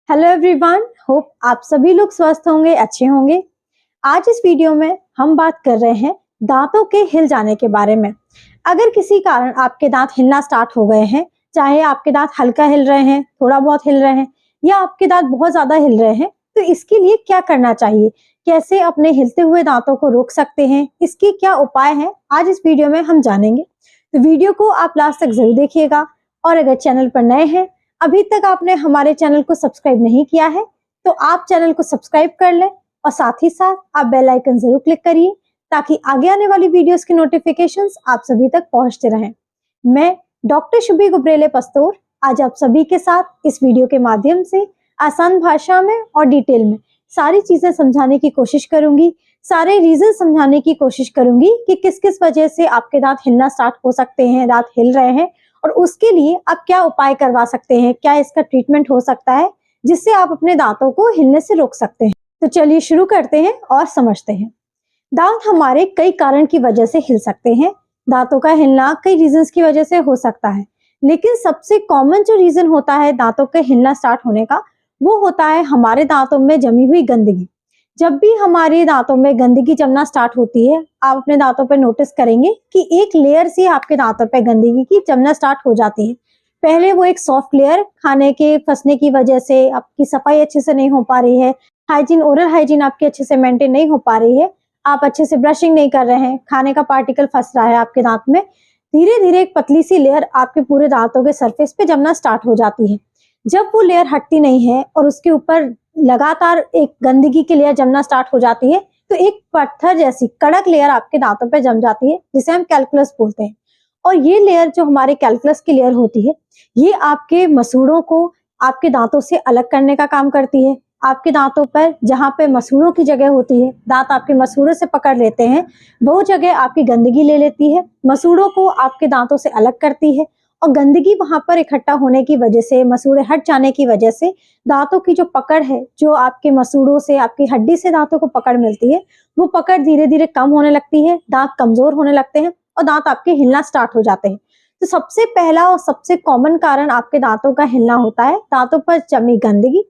Hello everyone, hope आप सभी लोग स्वस्थ होंगे, अच्छे होंगे। आज इस वीडियो में हम बात कर रहे हैं दांतों के हिल जाने के बारे में। अगर किसी कारण आपके दांत हिलना स्टार्ट हो गए हैं, चाहे आपके दांत हल्का हिल रहे हैं, थोड़ा बहुत हिल रहे हैं या आपके दांत बहुत ज्यादा हिल रहे हैं, तो इसके लिए क्या करना चाहिए, कैसे अपने हिलते हुए दांतों को रोक सकते हैं, इसके क्या उपाय हैं, आज इस वीडियो में हम जानेंगे। तो वीडियो को आप लास्ट तक जरूर देखिएगा। और अगर चैनल पर नए हैं, अभी तक आपने हमारे चैनल को सब्सक्राइब नहीं किया है, तो आप चैनल को सब्सक्राइब कर लें और साथ ही साथ आप बेल आइकन जरूर क्लिक करिए ताकि आगे आने वाली वीडियोस की नोटिफिकेशंस आप सभी तक पहुंचते रहें। मैं डॉक्टर शुभी गुब्रेले पस्तोर आज आप सभी के साथ इस वीडियो के माध्यम से आसान भाषा में और डिटेल में सारी चीजें समझाने की कोशिश करूंगी, सारे रीजन समझाने की कोशिश करूंगी कि किस किस वजह से आपके दांत हिलना स्टार्ट हो सकते हैं, दांत हिल रहे हैं, और उसके लिए आप क्या उपाय करवा सकते हैं, क्या इसका ट्रीटमेंट हो सकता है जिससे आप अपने दांतों को हिलने से रोक सकते हैं। तो चलिए शुरू करते हैं और समझते हैं। दांत हमारे कई कारण की वजह से हिल सकते हैं। दांतों का हिलना कई रीजंस की वजह से हो सकता है, लेकिन सबसे कॉमन जो रीजन होता है दांतों के हिलना स्टार्ट होने का, वो होता है हमारे दांतों में जमी हुई गंदगी। जब भी हमारे दांतों में गंदगी जमना स्टार्ट होती है, आप अपने दांतों पे नोटिस करेंगे कि एक लेयर से आपके दांतों पे गंदगी की जमना स्टार्ट हो जाती है। पहले वो एक सॉफ्ट लेयर, खाने के फंसने की वजह से आपकी सफाई अच्छे से नहीं हो पा रही है, हाइजीन, ओरल हाइजीन आपकी अच्छे से मेंटेन नहीं हो पा रही है, आप अच्छे से ब्रशिंग नहीं कर रहे हैं, खाने का पार्टिकल फंस रहा है आपके दांत में। धीरे धीरे एक पतली सी लेयर आपके पूरे दांतों के सरफेस पे जमना स्टार्ट हो जाती है। जब वो लेयर हटती नहीं है और उसके ऊपर लगातार एक गंदगी की लेयर जमना स्टार्ट हो जाती है, तो एक पत्थर जैसी कड़क लेयर आपके दांतों पे जम जाती है, जिसे हम कैलकुलस बोलते हैं। और ये लेयर जो हमारे कैलकुलस की लेयर होती है, ये आपके मसूड़ों को आपके दांतों से अलग करने का काम करती है। आपके दांतों पर जहाँ पे मसूड़ों की जगह होती है, दांत आपके मसूड़ों से पकड़ लेते हैं, वो जगह आपकी गंदगी ले लेती है, मसूड़ों को आपके दांतों से अलग करती है। और गंदगी वहां पर इकट्ठा होने की वजह से, मसूड़े हट जाने की वजह से दांतों की जो पकड़ है, जो आपके मसूड़ों से, आपकी हड्डी से दांतों को पकड़ मिलती है, वो पकड़ धीरे धीरे कम होने लगती है, दांत कमजोर होने लगते हैं और दांत आपके हिलना स्टार्ट हो जाते हैं। तो सबसे पहला और सबसे कॉमन कारण आपके दांतों का हिलना होता है दांतों पर जमी गंदगी।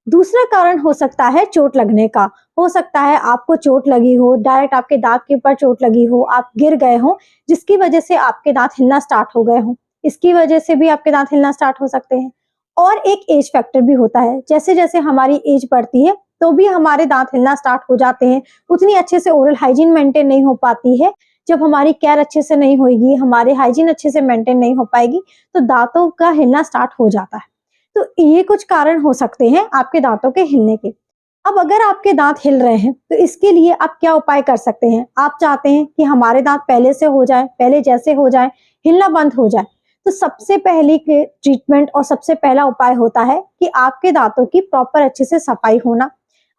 दूसरा कारण हो सकता है चोट लगने का। हो सकता है आपको चोट लगी हो, डायरेक्ट आपके दांत के ऊपर चोट लगी हो, आप गिर गए हो, जिसकी वजह से आपके दांत हिलना स्टार्ट हो गए हो। इसकी वजह से भी आपके दांत हिलना स्टार्ट हो सकते हैं। और एक एज फैक्टर भी होता है, जैसे जैसे हमारी एज बढ़ती है तो भी हमारे दांत हिलना स्टार्ट हो जाते हैं। उतनी अच्छे से ओरल हाइजीन मेंटेन नहीं हो पाती है। जब हमारी केयर अच्छे से नहीं होगी, हमारे हाइजीन अच्छे से मेंटेन नहीं हो पाएगी, तो दांतों का हिलना स्टार्ट हो जाता है। तो ये कुछ कारण हो सकते हैं आपके दांतों के हिलने के। अब अगर आपके दांत हिल रहे हैं, तो इसके लिए आप क्या उपाय कर सकते हैं। आप चाहते हैं कि हमारे दांत पहले से हो जाए, पहले जैसे हो जाए, हिलना बंद हो जाए, तो सबसे पहली ट्रीटमेंट और सबसे पहला उपाय होता है कि आपके दांतों की प्रॉपर अच्छे से सफाई होना।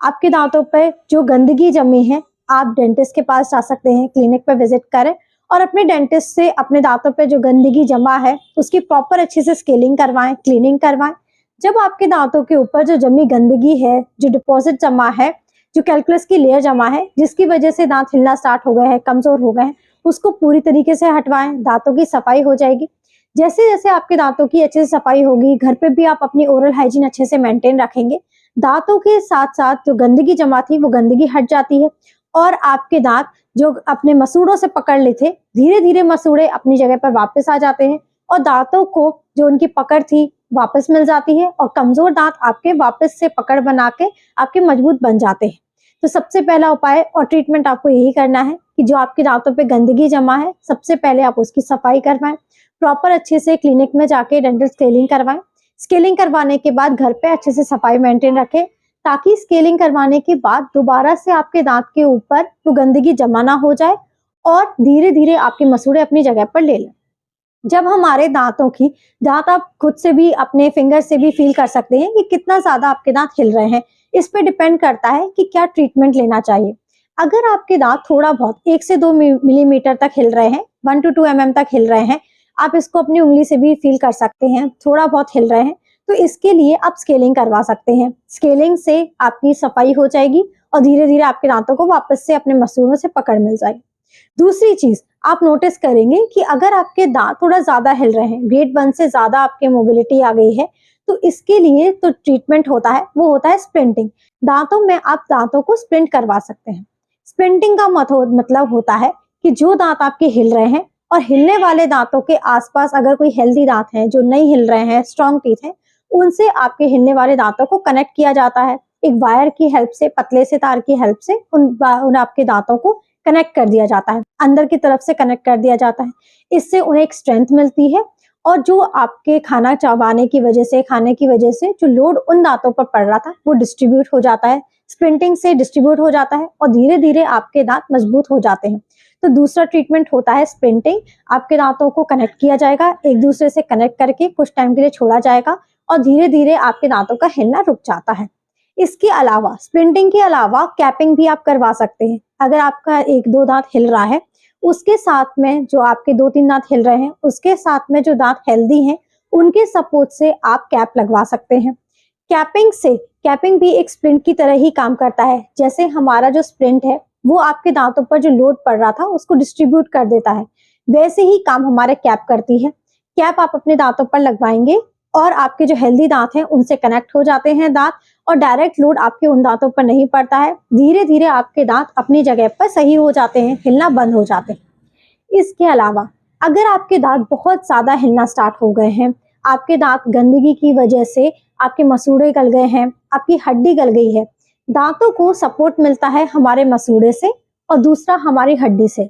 आपके दांतों पे जो गंदगी जमी है, आप डेंटिस्ट के पास जा सकते हैं, क्लिनिक पे विजिट करें और अपने डेंटिस्ट से अपने दांतों पे जो गंदगी जमा है उसकी प्रॉपर अच्छे से स्केलिंग करवाएं, क्लीनिंग करवाएं। जब आपके दांतों के ऊपर जो जमी गंदगी है, जो डिपॉजिट जमा है, जो कैलकुलस की लेयर जमा है, जिसकी वजह से दांत हिलना स्टार्ट हो गए हैं, कमजोर हो गए हैं, उसको पूरी तरीके से हटवाएं, दांतों की सफाई हो जाएगी। जैसे जैसे आपके दांतों की अच्छे से सफाई होगी, घर पे भी आप अपनी ओरल हाइजीन अच्छे से मेंटेन रखेंगे, दांतों के साथ साथ जो गंदगी जमा थी वो गंदगी हट जाती है और आपके दांत जो अपने मसूड़ों से पकड़ ले थे, धीरे धीरे मसूड़े अपनी जगह पर वापस आ जाते हैं और दांतों को जो उनकी पकड़ थी वापस मिल जाती है और कमजोर दांत आपके वापस से पकड़ बना के आपके मजबूत बन जाते हैं। तो सबसे पहला उपाय और ट्रीटमेंट आपको यही करना है कि जो आपके दांतों पे गंदगी जमा है, सबसे पहले आप उसकी सफाई करवाएं, प्रॉपर अच्छे से क्लिनिक में जाके डेंटल स्केलिंग करवाएं। स्केलिंग करवाने के बाद घर पे अच्छे से सफाई मेंटेन रखें, ताकि स्केलिंग करवाने के बाद दोबारा से आपके दांत के ऊपर वो गंदगी जमा ना हो जाए और धीरे धीरे आपके मसूड़े अपनी जगह पर ले लें। जब हमारे दांतों की, दांत आप खुद से भी अपने फिंगर से भी फील कर सकते हैं कि कितना ज्यादा आपके दांत हिल रहे हैं, इस पे डिपेंड करता है कि क्या ट्रीटमेंट लेना चाहिए। अगर आपके दांत थोड़ा बहुत 1 से 2 मिलीमीटर तक हिल रहे हैं, 1 to 2 mm तक हिल रहे हैं, आप इसको अपनी उंगली से भी फील कर सकते हैं, थोड़ा बहुत हिल रहे हैं, तो इसके लिए आप स्केलिंग करवा सकते हैं। स्केलिंग से आपकी सफाई हो जाएगी और धीरे धीरे आपके दांतों को वापस से अपने मसूड़ों से पकड़ मिल जाएगी। दूसरी चीज आप नोटिस करेंगे कि अगर आपके दांत थोड़ा ज्यादा हिल रहे हैं, ग्रेड 1 से ज्यादा आपके मोबिलिटी आ गई है, तो इसके लिए तो ट्रीटमेंट होता है वो होता है स्प्लिंटिंग। दांतों में आप दांतों को स्प्लिंट करवा सकते हैं। स्प्लिंटिंग का मतलब होता है कि जो दांत आपके हिल रहे हैं और हिलने वाले दांतों के आसपास अगर कोई हेल्दी दांत हैं जो नहीं हिल रहे हैं, स्ट्रॉन्ग टीथ हैं, उनसे आपके हिलने वाले दांतों को कनेक्ट किया जाता है। एक वायर की हेल्प से, पतले से तार की हेल्प से उन आपके दांतों को कनेक्ट कर दिया जाता है, अंदर की तरफ से कनेक्ट कर दिया जाता है। इससे उन्हें एक स्ट्रेंथ मिलती है और जो आपके खाना चबाने की वजह से, खाने की वजह से जो लोड उन दांतों पर पड़ रहा था वो डिस्ट्रीब्यूट हो जाता है, स्प्लिंटिंग से डिस्ट्रीब्यूट हो जाता है और धीरे धीरे आपके दांत मजबूत हो जाते हैं। तो दूसरा ट्रीटमेंट होता है स्प्लिंटिंग। आपके दांतों को कनेक्ट किया जाएगा, एक दूसरे से कनेक्ट करके कुछ टाइम के लिए छोड़ा जाएगा और धीरे धीरे आपके दांतों का हिलना रुक जाता है। इसके अलावा, स्प्लिंटिंग के अलावा कैपिंग भी आप करवा सकते हैं। अगर आपका 1-2 दांत हिल रहा है, उसके साथ में जो आपके 2-3 दांत हिल रहे हैं, उसके साथ में जो दांत हेल्दी हैं, उनके सपोर्ट से आप कैप लगवा सकते हैं। कैपिंग भी एक स्प्लिंट की तरह ही काम करता है। जैसे हमारा जो स्प्लिंट है वो आपके दांतों पर जो लोड पड़ रहा था उसको डिस्ट्रीब्यूट कर देता है, वैसे ही काम हमारे कैप करती है। कैप आप अपने दांतों पर लगवाएंगे और आपके जो हेल्दी दांत हैं उनसे कनेक्ट हो जाते हैं दांत और डायरेक्ट लोड आपके उन दांतों पर नहीं पड़ता है। धीरे धीरे आपके दांत अपनी जगह पर सही हो जाते हैं, हिलना बंद हो जाते हैं। इसके अलावा अगर आपके दांत बहुत ज्यादा हिलना स्टार्ट हो गए हैं, आपके दांत गंदगी की वजह से आपके मसूड़े गल गए हैं, आपकी हड्डी गल गई है, दांतों को सपोर्ट मिलता है हमारे मसूड़े से और दूसरा हमारी हड्डी से।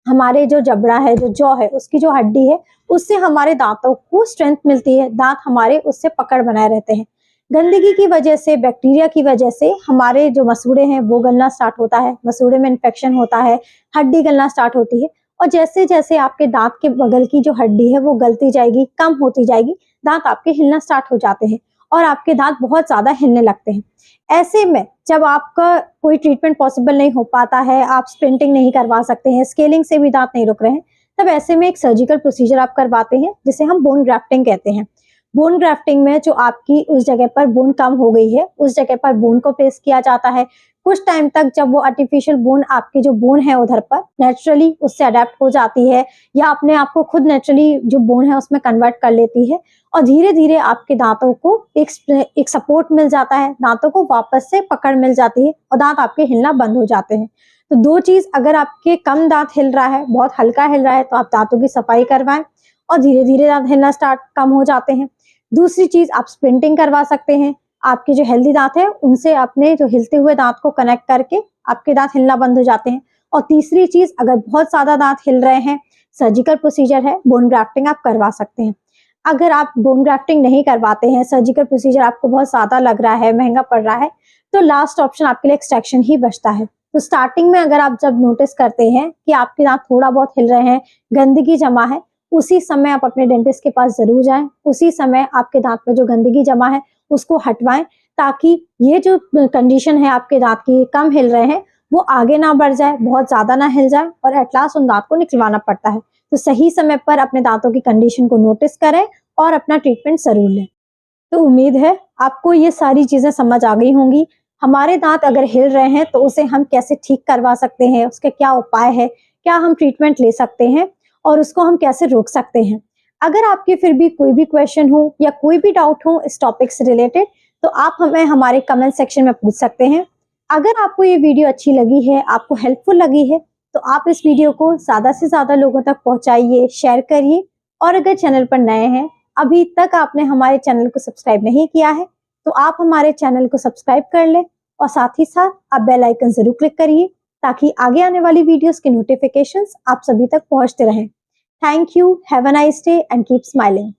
हमारे जो जबड़ा है, जो जॉ है, उसकी जो हड्डी है, उससे हमारे दांतों को स्ट्रेंथ मिलती है, दांत हमारे उससे पकड़ बनाए रहते हैं। गंदगी की वजह से, बैक्टीरिया की वजह से हमारे जो मसूड़े हैं वो गलना स्टार्ट होता है, मसूड़े में इन्फेक्शन होता है, हड्डी गलना स्टार्ट होती है और जैसे जैसे आपके दांत के बगल की जो हड्डी है वो गलती जाएगी, कम होती जाएगी, दांत आपके हिलना स्टार्ट हो जाते हैं और आपके दांत बहुत ज्यादा हिलने लगते हैं। ऐसे में जब आपका कोई ट्रीटमेंट पॉसिबल नहीं हो पाता है, आप स्प्लिंटिंग नहीं करवा सकते हैं, स्केलिंग से भी दांत नहीं रुक रहे हैं, तब ऐसे में एक सर्जिकल प्रोसीजर आप करवाते हैं जिसे हम बोन ग्राफ्टिंग कहते हैं। बोन ग्राफ्टिंग में जो आपकी उस जगह पर बोन कम हो गई है, उस जगह पर बोन को प्लेस किया जाता है। कुछ टाइम तक जब वो आर्टिफिशियल बोन, आपकी जो बोन है उधर पर नेचुरली उससे अडेप्ट हो जाती है या अपने आप को खुद नेचुरली जो बोन है उसमें कन्वर्ट कर लेती है और धीरे धीरे आपके दांतों को एक सपोर्ट मिल जाता है, दांतों को वापस से पकड़ मिल जाती है और दांत आपके हिलना बंद हो जाते हैं। तो 2 चीज, अगर आपके कम दांत हिल रहा है, बहुत हल्का हिल रहा है, तो आप दांतों की सफाई करवाएं और धीरे धीरे दांत हिलना स्टार्ट कम हो जाते हैं। दूसरी चीज, आप स्प्लिंटिंग करवा सकते हैं। आपके जो हेल्दी दांत है उनसे अपने जो हिलते हुए दांत को कनेक्ट करके आपके दांत हिलना बंद हो जाते हैं। और तीसरी चीज, अगर बहुत ज्यादा दांत हिल रहे हैं, सर्जिकल प्रोसीजर है, बोन ग्राफ्टिंग आप करवा सकते हैं। अगर आप बोन ग्राफ्टिंग नहीं करवाते हैं, सर्जिकल प्रोसीजर आपको बहुत ज्यादा लग रहा है, महंगा पड़ रहा है, तो लास्ट ऑप्शन आपके लिए एक्सट्रैक्शन ही बचता है। तो स्टार्टिंग में अगर आप जब नोटिस करते हैं कि आपके दांत थोड़ा बहुत हिल रहे हैं, गंदगी जमा है, उसी समय आप अपने डेंटिस्ट के पास जरूर जाएं। उसी समय आपके दांत में जो गंदगी जमा है उसको हटवाएं, ताकि ये जो कंडीशन है आपके दांत की, कम हिल रहे हैं, वो आगे ना बढ़ जाए, बहुत ज्यादा ना हिल जाए और एट लास्ट उन दांत को निकलवाना पड़ता है। तो सही समय पर अपने दांतों की कंडीशन को नोटिस करें और अपना ट्रीटमेंट जरूर लें। तो उम्मीद है आपको ये सारी चीजें समझ आ गई होंगी। हमारे दांत अगर हिल रहे हैं तो उसे हम कैसे ठीक करवा सकते हैं, उसके क्या उपाय है, क्या हम ट्रीटमेंट ले सकते हैं और उसको हम कैसे रोक सकते हैं। अगर आपके फिर भी कोई भी क्वेश्चन हो या कोई भी डाउट हो इस टॉपिक से रिलेटेड, तो आप हमें हमारे कमेंट सेक्शन में पूछ सकते हैं। अगर आपको ये वीडियो अच्छी लगी है, आपको हेल्पफुल लगी है, तो आप इस वीडियो को ज्यादा से ज्यादा लोगों तक पहुंचाइए, शेयर करिए। और अगर चैनल पर नए हैं, अभी तक आपने हमारे चैनल को सब्सक्राइब नहीं किया है, तो आप हमारे चैनल को सब्सक्राइब कर लें और साथ ही साथ आप बेल आइकन जरूर क्लिक करिए, ताकि आगे आने वाली वीडियोस के नोटिफिकेशंस आप सभी तक पहुंचते रहें। Thank you, have a nice day and keep smiling.